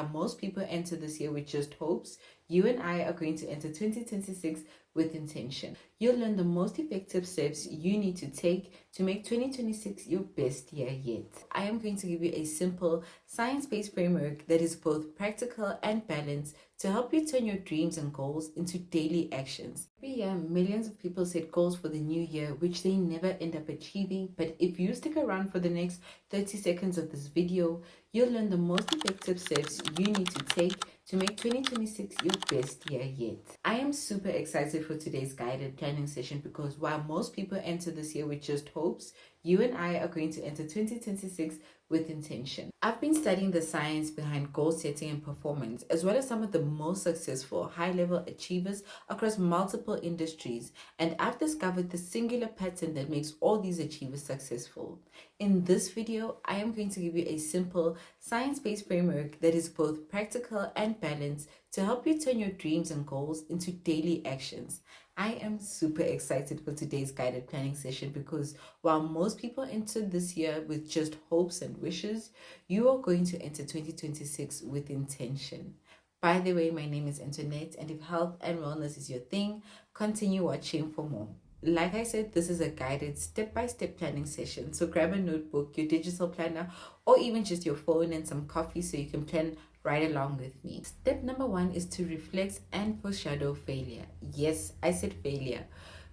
Most people enter this year with just hopes. You and I are going to enter 2026 with intention. You'll learn the most effective steps you need to take to make 2026 your best year yet. I am going to give you a simple science-based framework that is both practical and balanced to help you turn your dreams and goals into daily actions. Every year, millions of people set goals for the new year, which they never end up achieving. But if you stick around for the next 30 seconds of this video, you'll learn the most effective steps you need to take to make 2026 your best year yet. I am super excited for today's guided planning session because while most people enter this year with just hopes, you and I are going to enter 2026 with intention. I've been studying the science behind goal setting and performance, as well as some of the most successful high-level achievers across multiple industries, and I've discovered the singular pattern that makes all these achievers successful. In this video, I am going to give you a simple science-based framework that is both practical and balanced to help you turn your dreams and goals into daily actions. I am super excited for today's guided planning session because while most people enter this year with just hopes and wishes, you are going to enter 2026 with intention. By the way, my name is Antoinette, and if health and wellness is your thing, continue watching for more. Like I said, this is a guided step-by-step planning session, so grab a notebook, your digital planner, or even just your phone and some coffee so you can plan right along with me. Step number 1 is to reflect and foreshadow failure. Yes, I said failure.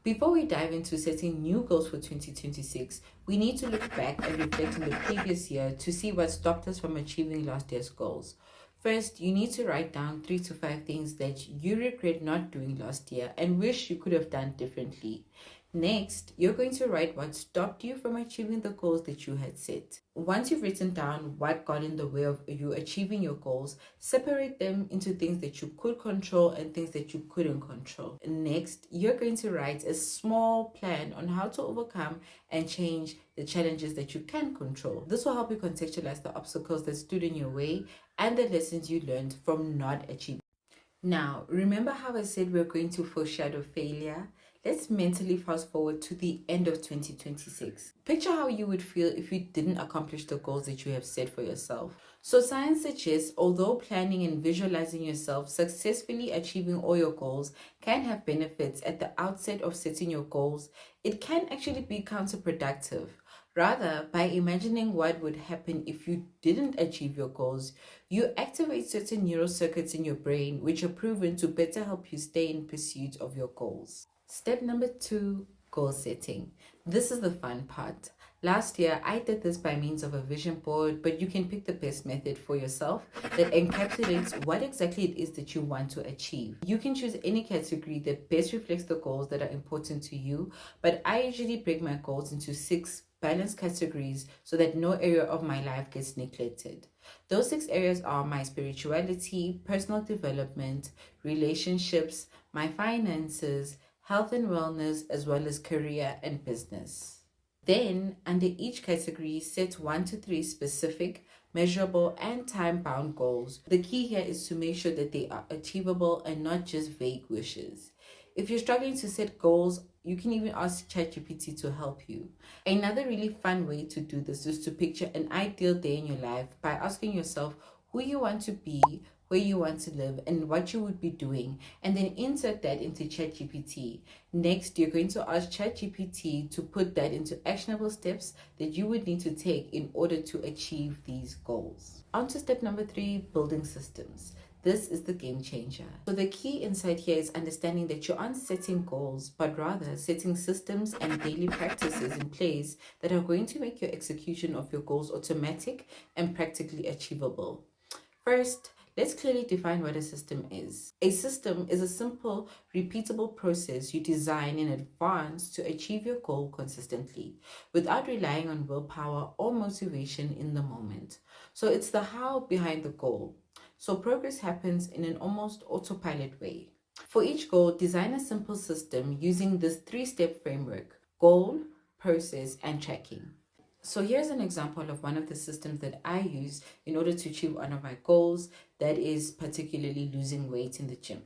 Before we dive into setting new goals for 2026, we need to look back and reflect on the previous year to see what stopped us from achieving last year's goals. First, you need to write down 3 to 5 things that you regret not doing last year and wish you could have done differently. Next, you're going to write what stopped you from achieving the goals that you had set. Once you've written down what got in the way of you achieving your goals, separate them into things that you could control and things that you couldn't control. Next, you're going to write a small plan on how to overcome and change the challenges that you can control. This will help you contextualize the obstacles that stood in your way and the lessons you learned from not achieving. Now, remember how I said we're going to foreshadow failure? Let's mentally fast forward to the end of 2026. Picture how you would feel if you didn't accomplish the goals that you have set for yourself. So science suggests although planning and visualizing yourself successfully achieving all your goals can have benefits at the outset of setting your goals, it can actually be counterproductive. Rather, by imagining what would happen if you didn't achieve your goals, you activate certain neural circuits in your brain which are proven to better help you stay in pursuit of your goals. Step number 2, goal setting. This is the fun part. Last year, I did this by means of a vision board, but you can pick the best method for yourself that encapsulates what exactly it is that you want to achieve. You can choose any category that best reflects the goals that are important to you, but I usually break my goals into 6 balanced categories so that no area of my life gets neglected. Those 6 areas are my spirituality, personal development, relationships, my finances, health and wellness, as well as career and business. Then, under each category, set 1 to 3 specific, measurable, and time-bound goals. The key here is to make sure that they are achievable and not just vague wishes. If you're struggling to set goals, you can even ask ChatGPT to help you. Another really fun way to do this is to picture an ideal day in your life by asking yourself who you want to be, where you want to live, and what you would be doing, and then insert that into ChatGPT. Next, you're going to ask ChatGPT to put that into actionable steps that you would need to take in order to achieve these goals. On to step number 3, building systems. This is the game changer. So the key insight here is understanding that you aren't setting goals, but rather setting systems and daily practices in place that are going to make your execution of your goals automatic and practically achievable. First, let's clearly define what a system is. A system is a simple, repeatable process you design in advance to achieve your goal consistently, without relying on willpower or motivation in the moment. So it's the how behind the goal. So progress happens in an almost autopilot way. For each goal, design a simple system using this 3-step framework: goal, process, and tracking. So here's an example of one of the systems that I use in order to achieve one of my goals, that is particularly losing weight in the gym.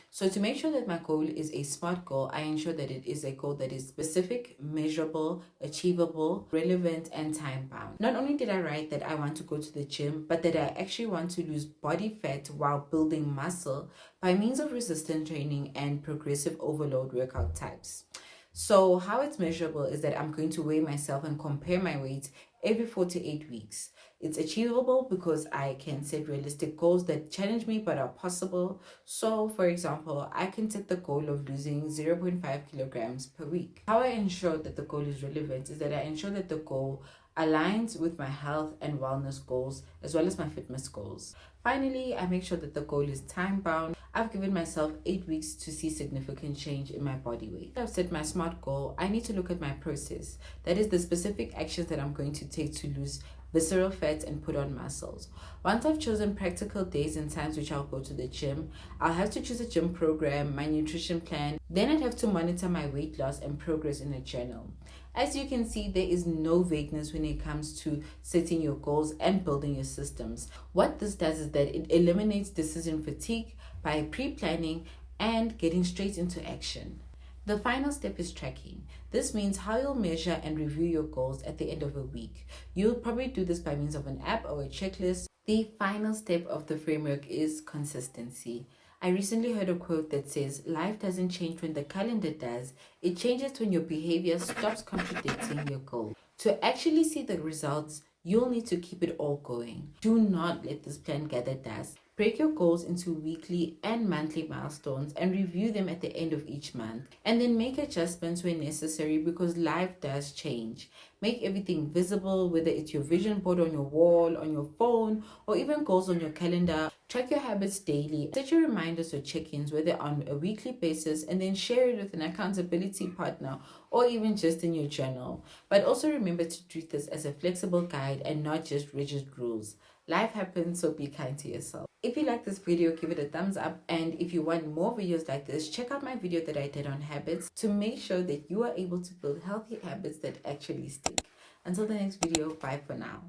So to make sure that my goal is a SMART goal, I ensure that it is a goal that is specific, measurable, achievable, relevant, and time bound. Not only did I write that I want to go to the gym, but that I actually want to lose body fat while building muscle by means of resistance training and progressive overload workout types. So how it's measurable is that I'm going to weigh myself and compare my weight every 4 to 8 weeks. It's achievable because I can set realistic goals that challenge me but are possible. So, for example, I can set the goal of losing 0.5 kilograms per week. How I ensure that the goal is relevant is that I ensure that the goal aligns with my health and wellness goals as well as my fitness goals. Finally, I make sure that the goal is time bound. I've given myself 8 weeks to see significant change in my body weight. I've set my SMART goal. I need to look at my process. That is the specific actions that I'm going to take to lose visceral fat and put on muscles. Once I've chosen practical days and times which I'll go to the gym, I'll have to choose a gym program, my nutrition plan. Then I'd have to monitor my weight loss and progress in a journal. As you can see, there is no vagueness when it comes to setting your goals and building your systems. What this does is that it eliminates decision fatigue by pre-planning and getting straight into action. The final step is tracking. This means how you'll measure and review your goals at the end of a week. You'll probably do this by means of an app or a checklist. The final step of the framework is consistency. I recently heard a quote that says, "Life doesn't change when the calendar does. It changes when your behavior stops contradicting your goal." To actually see the results, you'll need to keep it all going. Do not let this plan gather dust. Break your goals into weekly and monthly milestones and review them at the end of each month. And then make adjustments when necessary because life does change. Make everything visible, whether it's your vision board on your wall, on your phone, or even goals on your calendar. Track your habits daily. Set your reminders or check-ins, whether on a weekly basis, and then share it with an accountability partner or even just in your journal. But also remember to treat this as a flexible guide and not just rigid rules. Life happens, so be kind to yourself. If you like this video, give it a thumbs up, and if you want more videos like this, check out my video that I did on habits to make sure that you are able to build healthy habits that actually stick. Until the next video, bye for now.